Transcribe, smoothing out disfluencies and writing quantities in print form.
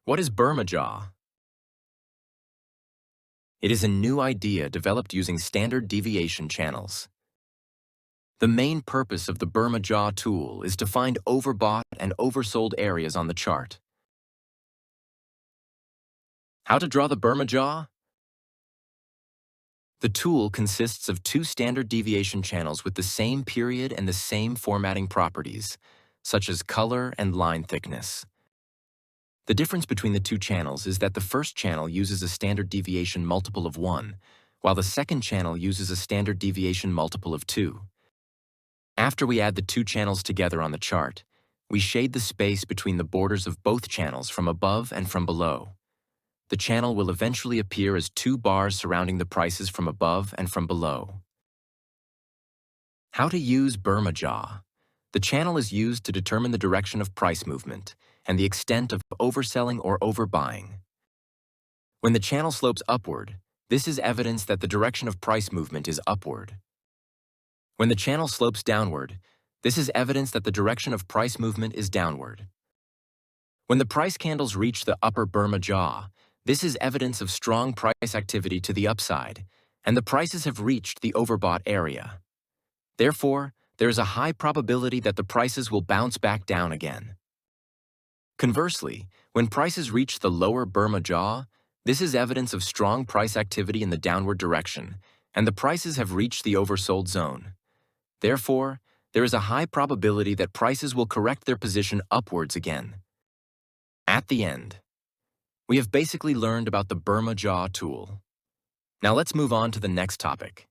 What is Berma Jaw? It is a new idea developed using standard deviation channels. The main purpose of the Berma Jaw tool is to find overbought and oversold areas on the chart. How to draw the Berma Jaw? The tool consists of two standard deviation channels with the same period and the same formatting properties, such as color and line thickness. The difference between the two channels is that the first channel uses a standard deviation multiple of 1, while the second channel uses a standard deviation multiple of 2. After we add the two channels together on the chart, we shade the space between the borders of both channels from above and from below. The channel will eventually appear as two bars surrounding the prices from above and from below. How to use Berma Jaw? The channel is used to determine the direction of price movement and the extent of overselling or overbuying. When the channel slopes upward, this is evidence that the direction of price movement is upward. When the channel slopes downward, this is evidence that the direction of price movement is downward. When the price candles reach the upper Berma Jaw, this is evidence of strong price activity to the upside, and the prices have reached the overbought area. Therefore, there is a high probability that the prices will bounce back down again. Conversely, when prices reach the lower Berma Jaw, this is evidence of strong price activity in the downward direction, and the prices have reached the oversold zone. Therefore, there is a high probability that prices will correct their position upwards again. At the end, we have basically learned about the Berma Jaw tool. Now let's move on to the next topic.